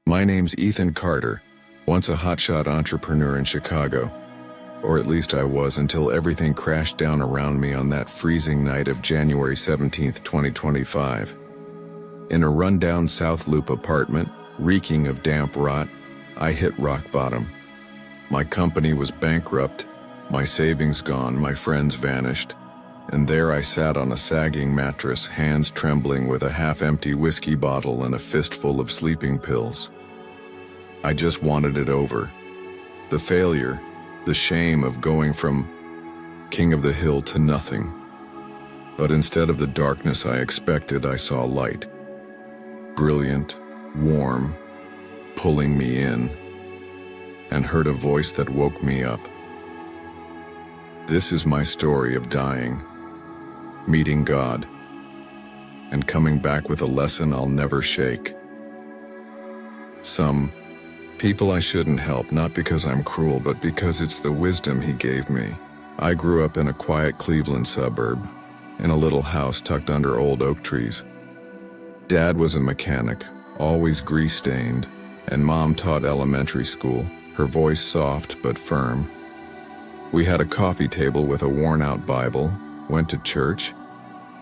My name's Ethan Carter, once a hotshot entrepreneur in Chicago. Or at least I was until everything crashed down around me on that freezing night of January 17th, 2025. In a rundown South Loop apartment, reeking of damp rot, I hit rock bottom. My company was bankrupt, my savings gone, my friends vanished, and there I sat on a sagging mattress, hands trembling with a half-empty whiskey bottle and a fistful of sleeping pills. I just wanted it over. The failure, the shame of going from king of the hill to nothing. But instead of the darkness I expected, I saw light. Brilliant, warm, pulling me in, and heard a voice that woke me up. This is my story of dying, meeting God, and coming back with a lesson I'll never shake. Some people I shouldn't help, not because I'm cruel, but because it's the wisdom he gave me. I grew up in a quiet Cleveland suburb, in a little house tucked under old oak trees. Dad was a mechanic, always grease-stained, and Mom taught elementary school, her voice soft but firm. We had a coffee table with a worn-out Bible, went to church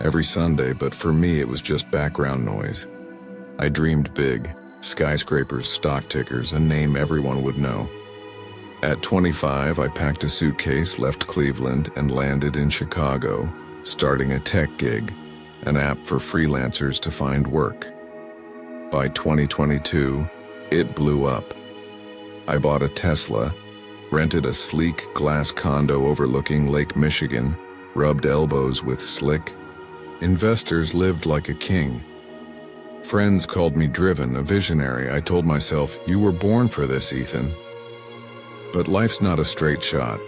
every Sunday, but for me it was just background noise. I dreamed big, skyscrapers, stock tickers, a name everyone would know. At 25, I packed a suitcase, left Cleveland, and landed in Chicago, starting a tech gig, an app for freelancers to find work. By 2022, it blew up. I bought a Tesla, rented a sleek glass condo overlooking Lake Michigan, rubbed elbows with slick investors, lived like a king. Friends called me driven, a visionary. I told myself, you were born for this, Ethan. But life's not a straight shot.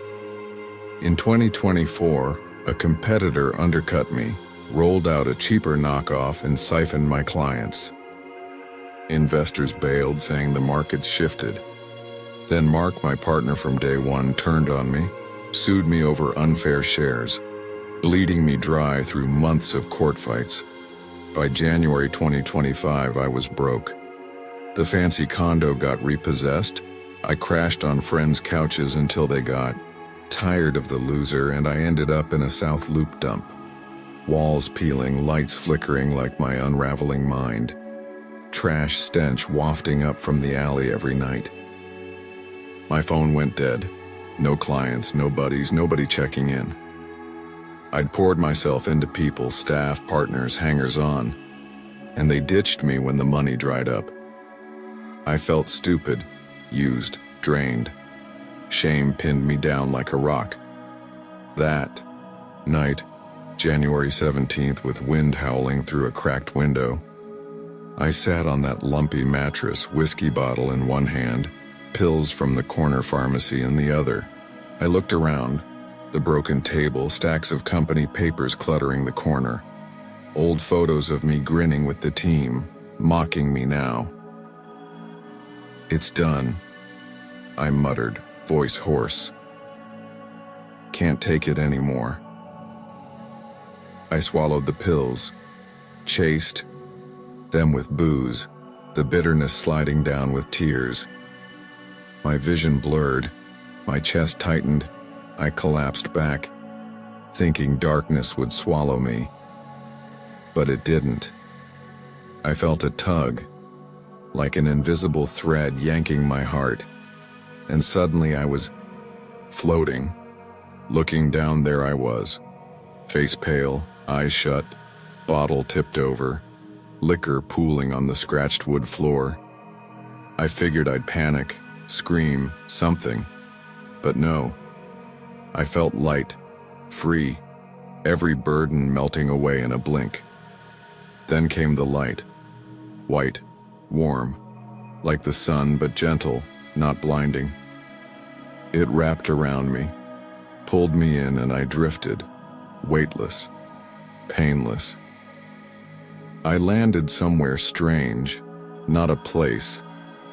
In 2024, a competitor undercut me, rolled out a cheaper knockoff, and siphoned my clients. Investors bailed, saying the market's shifted. Then Mark, my partner from day one, turned on me, sued me over unfair shares, bleeding me dry through months of court fights. By January 2025, I was broke. The fancy condo got repossessed. I crashed on friends' couches until they got tired of the loser, and I ended up in a South Loop dump. Walls peeling, lights flickering like my unraveling mind. Trash stench wafting up from the alley every night. My phone went dead. No clients, no buddies, nobody checking in. I'd poured myself into people, staff, partners, hangers-on, and they ditched me when the money dried up. I felt stupid, used, drained. Shame pinned me down like a rock. That night, January 17th, with wind howling through a cracked window, I sat on that lumpy mattress, whiskey bottle in one hand, pills from the corner pharmacy in the other. I looked around, the broken table, stacks of company papers cluttering the corner, old photos of me grinning with the team, mocking me now. It's done, I muttered, voice hoarse. Can't take it anymore. I swallowed the pills, chased them with booze, the bitterness sliding down with tears. My vision blurred, my chest tightened, I collapsed back, thinking darkness would swallow me. But it didn't. I felt a tug, like an invisible thread yanking my heart, and suddenly I was floating. Looking down, there I was, face pale, eyes shut, bottle tipped over, liquor pooling on the scratched wood floor. I figured I'd panic, scream, something, but no. I felt light, free, every burden melting away in a blink. Then came the light, white, warm, like the sun, but gentle, not blinding. It wrapped around me, pulled me in, and I drifted, weightless, painless. I landed somewhere strange, not a place,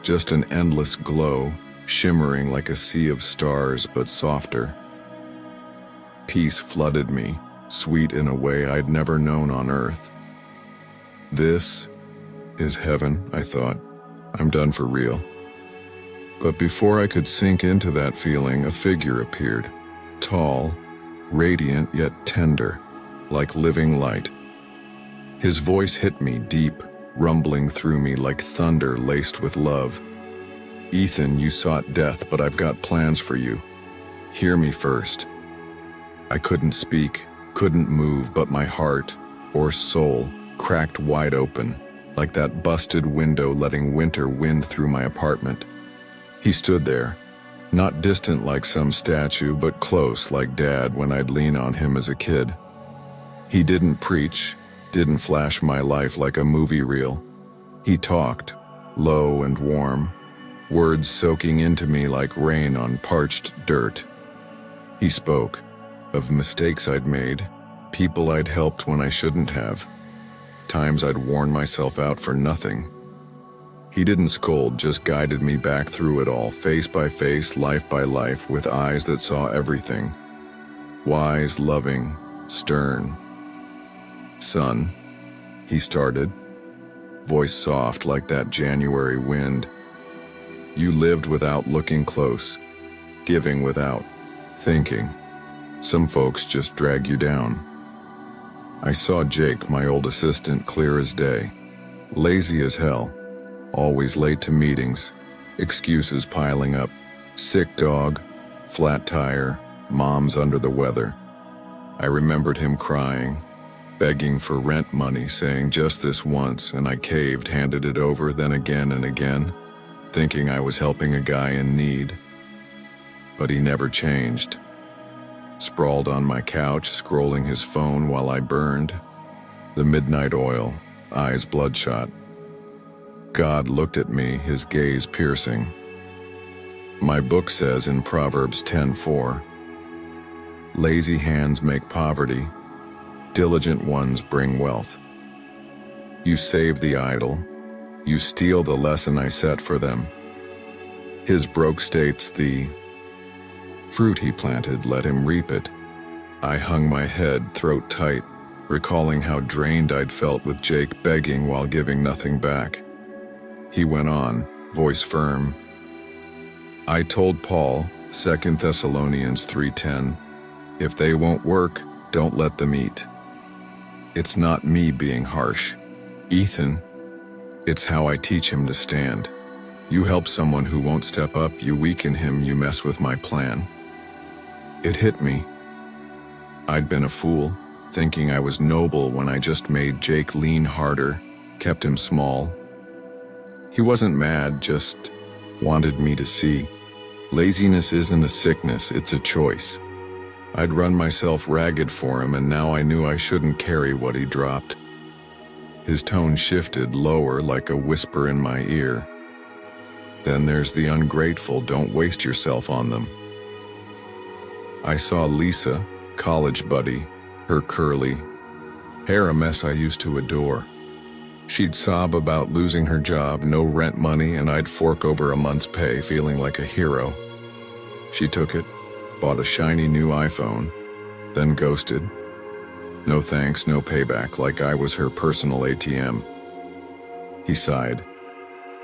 just an endless glow, shimmering like a sea of stars, but softer. Peace flooded me, sweet in a way I'd never known on earth. This is heaven, I thought. I'm done for real. But before I could sink into that feeling, a figure appeared. Tall, radiant yet tender, like living light. His voice hit me deep, rumbling through me like thunder laced with love. Ethan, you sought death, but I've got plans for you. Hear me first. I couldn't speak, couldn't move, but my heart, or soul, cracked wide open, like that busted window letting winter wind through my apartment. He stood there, not distant like some statue, but close like Dad when I'd lean on him as a kid. He didn't preach, didn't flash my life like a movie reel. He talked, low and warm, words soaking into me like rain on parched dirt. He spoke of mistakes I'd made, people I'd helped when I shouldn't have, times I'd worn myself out for nothing. He didn't scold, just guided me back through it all, face by face, life by life, with eyes that saw everything. Wise, loving, stern. Son, he started, voice soft like that January wind. You lived without looking close, giving without thinking. Some folks just drag you down. I saw Jake, my old assistant, clear as day. Lazy as hell, always late to meetings, excuses piling up, sick dog, flat tire, mom's under the weather. I remembered him crying, begging for rent money, saying just this once, and I caved, handed it over, then again and again, thinking I was helping a guy in need. But he never changed. Sprawled on my couch, scrolling his phone while I burned. The midnight oil, eyes bloodshot. God looked at me, his gaze piercing. My book says in Proverbs 10:4, lazy hands make poverty, diligent ones bring wealth. You save the idle, you steal the lesson I set for them. His broke states the fruit he planted, let him reap it. I hung my head, throat tight, recalling how drained I'd felt with Jake begging while giving nothing back. He went on, voice firm. I told Paul, 2 Thessalonians 3:10, if they won't work, don't let them eat. It's not me being harsh, Ethan. It's how I teach him to stand. You help someone who won't step up, you weaken him, you mess with my plan. It hit me. I'd been a fool, thinking I was noble when I just made Jake lean harder, kept him small. He wasn't mad, just wanted me to see. Laziness isn't a sickness, it's a choice. I'd run myself ragged for him, and now I knew I shouldn't carry what he dropped. His tone shifted lower like a whisper in my ear. Then there's the ungrateful, don't waste yourself on them. I saw Lisa, college buddy, her curly hair a mess I used to adore. She'd sob about losing her job, no rent money, and I'd fork over a month's pay, feeling like a hero. She took it, bought a shiny new iPhone, then ghosted. No thanks, no payback, like I was her personal ATM. He sighed.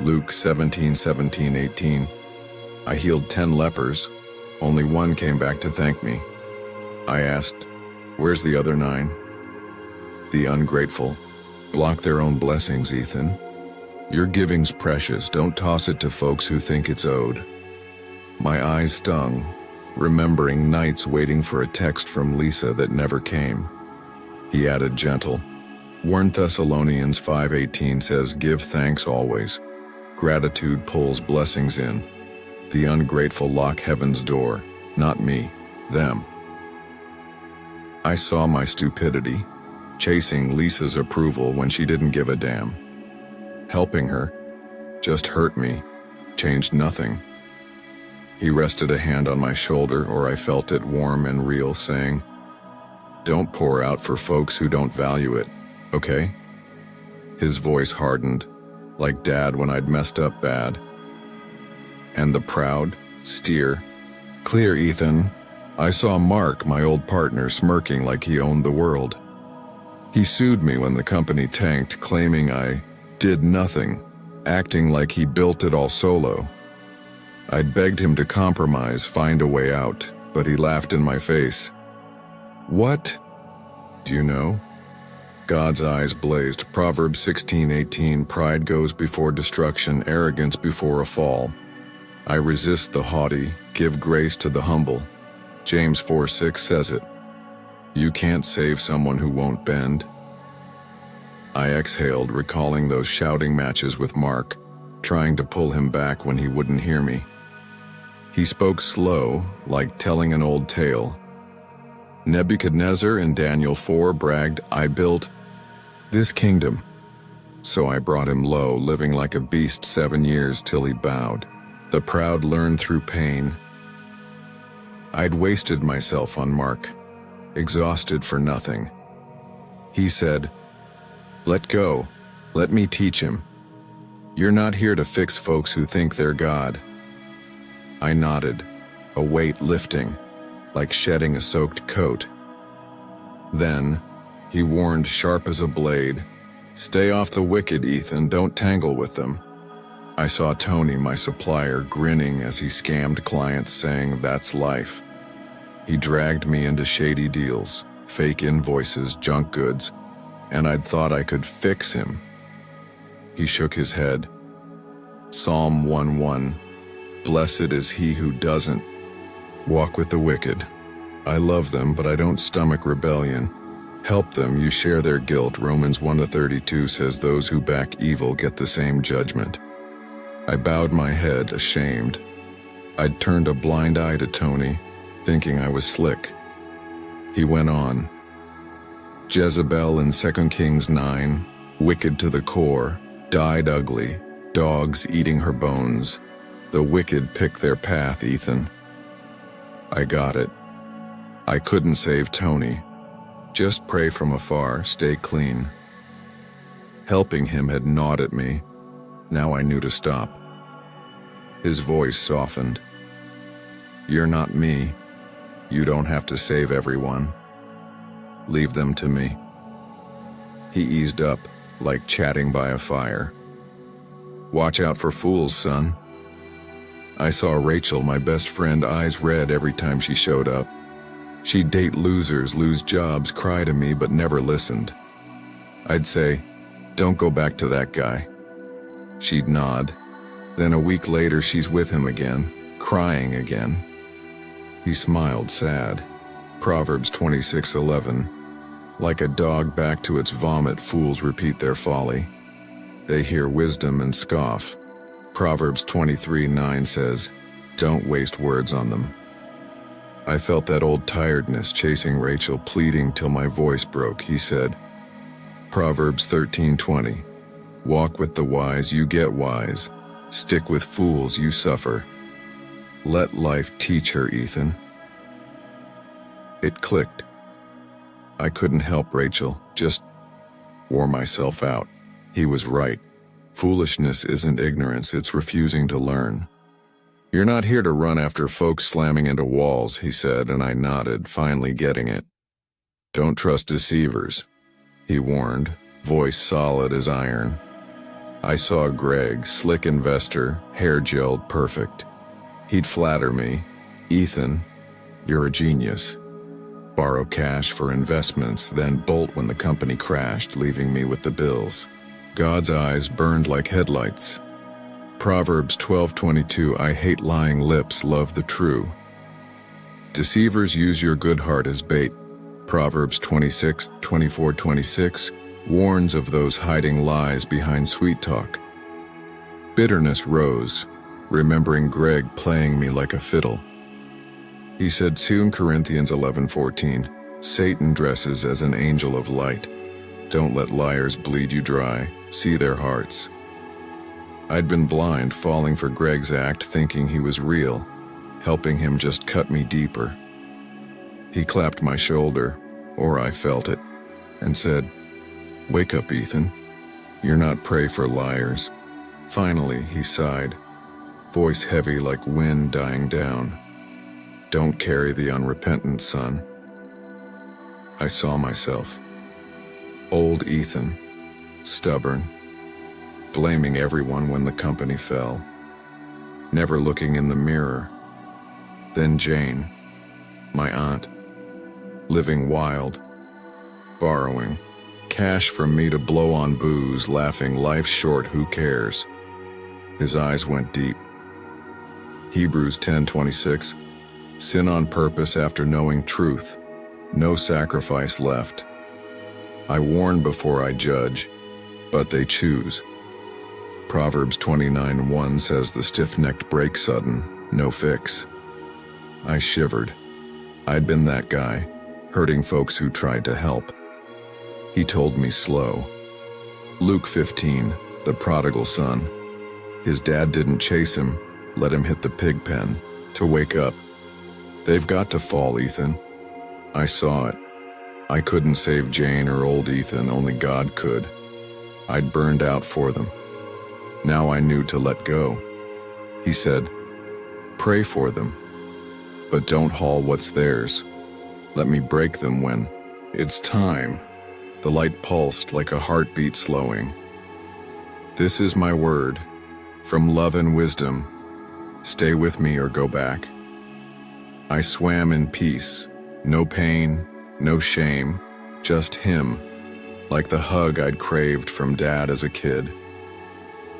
Luke 17:17-18. I healed 10 lepers. Only one came back to thank me. I asked, where's the other 9? The ungrateful block their own blessings, Ethan. Your giving's precious, don't toss it to folks who think it's owed. My eyes stung, remembering nights waiting for a text from Lisa that never came. He added gentle, 1 Thessalonians 5:18 says, give thanks always. Gratitude pulls blessings in. The ungrateful lock heaven's door, not me, them. I saw my stupidity, chasing Lisa's approval when she didn't give a damn. Helping her just hurt me, changed nothing. He rested a hand on my shoulder, or I felt it warm and real, saying, don't pour out for folks who don't value it, okay? His voice hardened, like Dad when I'd messed up bad. And the proud, steer, clear, Ethan. I saw Mark, my old partner, smirking like he owned the world. He sued me when the company tanked, claiming I did nothing, acting like he built it all solo. I'd begged him to compromise, find a way out, but he laughed in my face. What? Do you know? God's eyes blazed. Proverbs 16:18, pride goes before destruction, arrogance before a fall. I resist the haughty, give grace to the humble. James 4:6 says it. You can't save someone who won't bend. I exhaled, recalling those shouting matches with Mark, trying to pull him back when he wouldn't hear me. He spoke slow, like telling an old tale. Nebuchadnezzar in Daniel 4 bragged, I built this kingdom. So I brought him low, living like a beast 7 years till he bowed. The proud learn through pain. I'd wasted myself on Mark, exhausted for nothing. He said, let go, let me teach him. You're not here to fix folks who think they're God. I nodded, a weight lifting, like shedding a soaked coat. Then, he warned sharp as a blade, stay off the wicked, Ethan, don't tangle with them. I saw Tony, my supplier, grinning as he scammed clients, saying, that's life. He dragged me into shady deals, fake invoices, junk goods, and I'd thought I could fix him. He shook his head. Psalm 1:1, blessed is he who doesn't walk with the wicked. I love them, but I don't stomach rebellion. Help them, you share their guilt. Romans 1:32 says those who back evil get the same judgment. I bowed my head, ashamed. I'd turned a blind eye to Tony, thinking I was slick. He went on. Jezebel in 2 Kings 9, wicked to the core, died ugly, dogs eating her bones. The wicked pick their path, Ethan. I got it. I couldn't save Tony. Just pray from afar, stay clean. Helping him had gnawed at me. Now I knew to stop. His voice softened. You're not me. You don't have to save everyone. Leave them to me. He eased up, like chatting by a fire. Watch out for fools, son. I saw Rachel, my best friend, eyes red every time she showed up. She'd date losers, lose jobs, cry to me, but never listened. I'd say, don't go back to that guy. She'd nod. Then a week later, she's with him again, crying again. He smiled, sad. Proverbs 26:11. Like a dog back to its vomit, fools repeat their folly. They hear wisdom and scoff. Proverbs 23:9 says, don't waste words on them. I felt that old tiredness chasing Rachel, pleading till my voice broke. He said, Proverbs 13:20, walk with the wise, you get wise. Stick with fools, you suffer. Let life teach her, Ethan. It clicked. I couldn't help Rachel, just wore myself out. He was right. Foolishness isn't ignorance, it's refusing to learn. You're not here to run after folks slamming into walls, he said, and I nodded, finally getting it. Don't trust deceivers, he warned, voice solid as iron. I saw Greg, slick investor, hair gelled perfect. He'd flatter me. Ethan, you're a genius. Borrow cash for investments, then bolt when the company crashed, leaving me with the bills. God's eyes burned like headlights. Proverbs 12:22, I hate lying lips, love the true. Deceivers use your good heart as bait. Proverbs 26:24-26 warns of those hiding lies behind sweet talk. Bitterness rose, remembering Greg playing me like a fiddle. He said 2 Corinthians 11:14, Satan dresses as an angel of light. Don't let liars bleed you dry, see their hearts. I'd been blind, falling for Greg's act, thinking he was real, helping him just cut me deeper. He clapped my shoulder, or I felt it, and said, wake up, Ethan. You're not prey for liars. Finally, he sighed, voice heavy like wind dying down. Don't carry the unrepentant, son. I saw myself. Old Ethan, stubborn, blaming everyone when the company fell, never looking in the mirror. Then Jane, my aunt, living wild, borrowing cash from me to blow on booze, laughing life's short, who cares? His eyes went deep. Hebrews 10:26, sin on purpose after knowing truth, no sacrifice left. I warn before I judge, but they choose. Proverbs 29:1 says the stiff-necked break sudden, no fix. I shivered. I'd been that guy, hurting folks who tried to help. He told me slow. Luke 15, the prodigal son. His dad didn't chase him, let him hit the pig pen, to wake up. They've got to fall, Ethan. I saw it. I couldn't save Jane or old Ethan, only God could. I'd burned out for them. Now I knew to let go. He said, pray for them, but don't haul what's theirs. Let me break them when it's time. The light pulsed like a heartbeat slowing. This is my word, from love and wisdom. Stay with me or go back. I swam in peace, no pain, no shame, just him, like the hug I'd craved from Dad as a kid.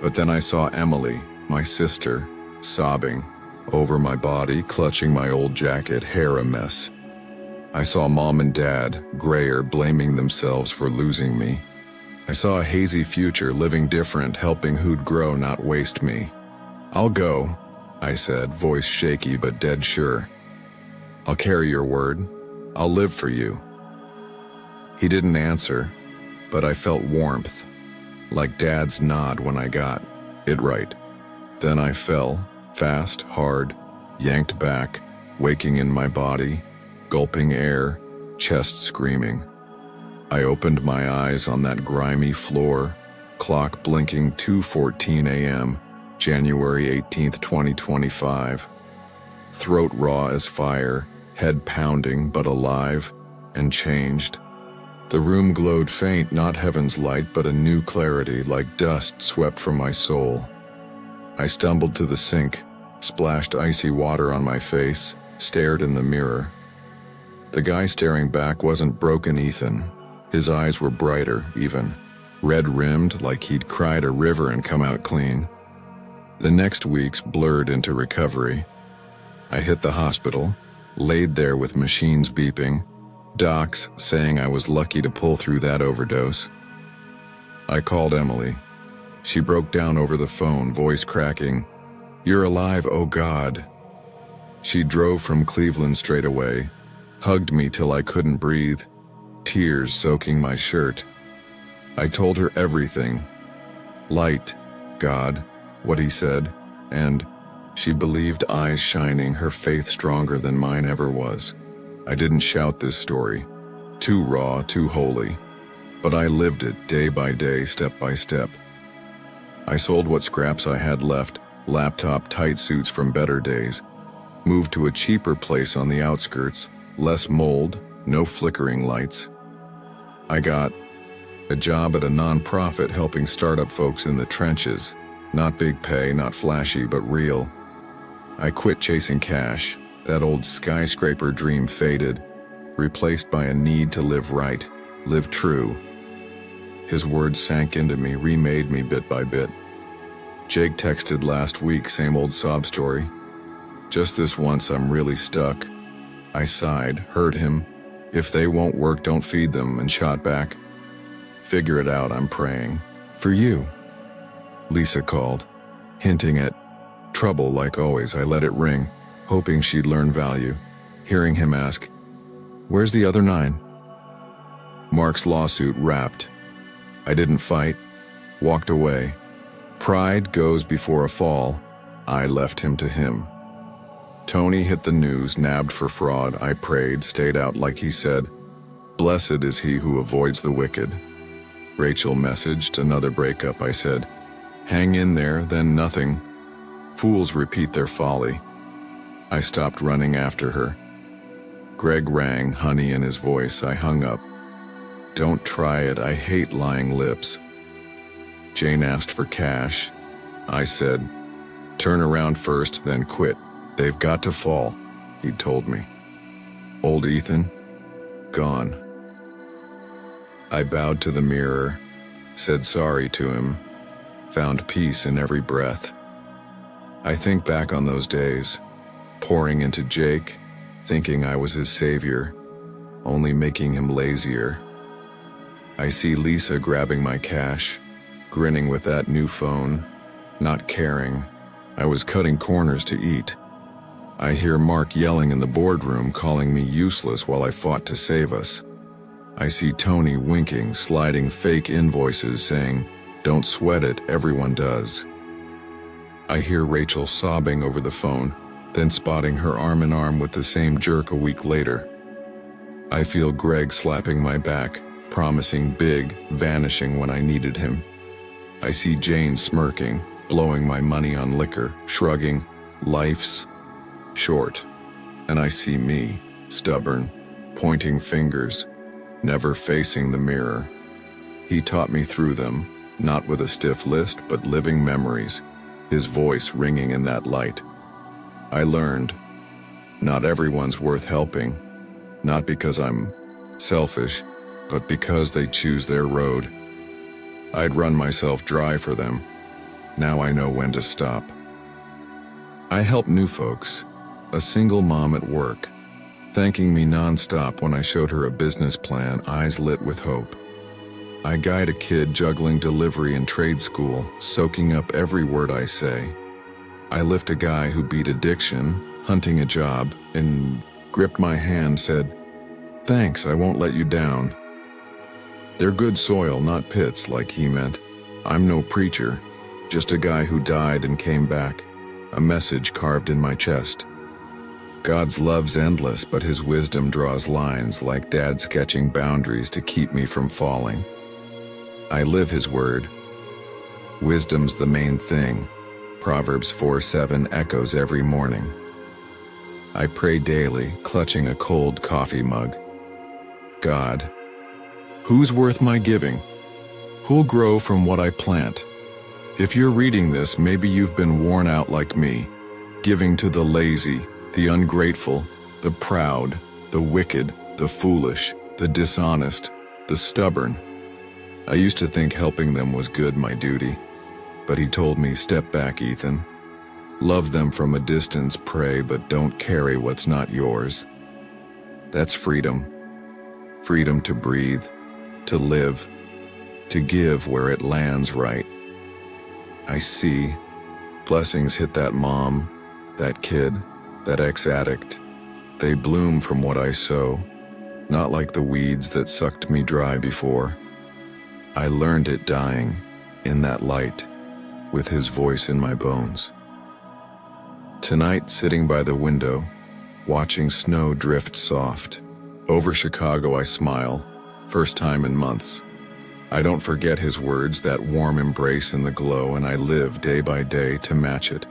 But then I saw Emily, my sister, sobbing, over my body, clutching my old jacket, hair a mess. I saw Mom and Dad, grayer, blaming themselves for losing me. I saw a hazy future, living different, helping who'd grow, not waste me. I'll go, I said, voice shaky but dead sure. I'll carry your word. I'll live for you. He didn't answer, but I felt warmth, like Dad's nod when I got it right. Then I fell, fast, hard, yanked back, waking in my body, gulping air, chest screaming. I opened my eyes on that grimy floor, clock blinking 2:14 a.m., January 18th, 2025. Throat raw as fire, head pounding but alive, and changed. The room glowed faint, not heaven's light, but a new clarity, like dust swept from my soul. I stumbled to the sink, splashed icy water on my face, stared in the mirror. The guy staring back wasn't broken Ethan. His eyes were brighter, even, red-rimmed, like he'd cried a river and come out clean. The next weeks blurred into recovery. I hit the hospital, laid there with machines beeping, docs saying I was lucky to pull through that overdose. I called Emily. She broke down over the phone, voice cracking. You're alive, oh God. She drove from Cleveland straight away, hugged me till I couldn't breathe, tears soaking my shirt. I told her everything. Light, God, what he said, and she believed, eyes shining, her faith stronger than mine ever was. I didn't shout this story, too raw, too holy, but I lived it day by day, step by step. I sold what scraps I had left, laptop, tight suits from better days, moved to a cheaper place on the outskirts, less mold, no flickering lights. I got a job at a non-profit helping startup folks in the trenches, not big pay, not flashy, but real. I quit chasing cash. That old skyscraper dream faded, replaced by a need to live right, live true. His words sank into me, remade me bit by bit. Jake texted last week, same old sob story. Just this once I'm really stuck. I sighed, heard him. If they won't work, don't feed them, and shot back. Figure it out, I'm praying. For you. Lisa called, hinting at trouble like always. I let it ring, hoping she'd learn value, hearing him ask, where's the other 9? Mark's lawsuit wrapped. I didn't fight, walked away. Pride goes before a fall. I left him to him. Tony hit the news, nabbed for fraud. I prayed, stayed out like he said. Blessed is he who avoids the wicked. Rachel messaged, another breakup. I said, hang in there, then nothing. Fools repeat their folly. I stopped running after her. Greg rang, honey in his voice. I hung up. Don't try it, I hate lying lips. Jane asked for cash. I said, "Turn around first, then quit. They've got to fall," he'd told me. Old Ethan? Gone. I bowed to the mirror, said sorry to him, found peace in every breath. I think back on those days, pouring into Jake, thinking I was his savior, only making him lazier. I see Lisa grabbing my cash, grinning with that new phone, not caring. I was cutting corners to eat. I hear Mark yelling in the boardroom, calling me useless while I fought to save us. I see Tony winking, sliding fake invoices saying, "Don't sweat it, everyone does." I hear Rachel sobbing over the phone, then spotting her arm in arm with the same jerk a week later. I feel Greg slapping my back, promising big, vanishing when I needed him. I see Jane smirking, blowing my money on liquor, shrugging, "Life's short." And I see me, stubborn, pointing fingers, never facing the mirror. He taught me through them, not with a stiff list, but living memories, his voice ringing in that light. I learned, not everyone's worth helping, not because I'm selfish, but because they choose their road. I'd run myself dry for them. Now I know when to stop. I help new folks, a single mom at work, thanking me nonstop when I showed her a business plan, eyes lit with hope. I guide a kid juggling delivery and trade school, soaking up every word I say. I lift a guy who beat addiction, hunting a job, and gripped my hand, said, "Thanks, I won't let you down." They're good soil, not pits, like he meant. I'm no preacher, just a guy who died and came back, a message carved in my chest. God's love's endless, but his wisdom draws lines, like Dad sketching boundaries to keep me from falling. I live his word. Wisdom's the main thing. Proverbs 4:7 echoes every morning. I pray daily, clutching a cold coffee mug. God, who's worth my giving? Who'll grow from what I plant? If you're reading this, maybe you've been worn out like me, giving to the lazy, the ungrateful, the proud, the wicked, the foolish, the dishonest, the stubborn. I used to think helping them was good, my duty. But he told me, "Step back, Ethan. Love them from a distance, pray, but don't carry what's not yours." That's freedom. Freedom to breathe, to live, to give where it lands right. I see blessings hit that mom, that kid, that ex-addict. They bloom from what I sow, not like the weeds that sucked me dry before. I learned it dying, in that light, with his voice in my bones. Tonight, sitting by the window, watching snow drift soft. Over Chicago I smile, first time in months. I don't forget his words, that warm embrace in the glow, and I live day by day to match it.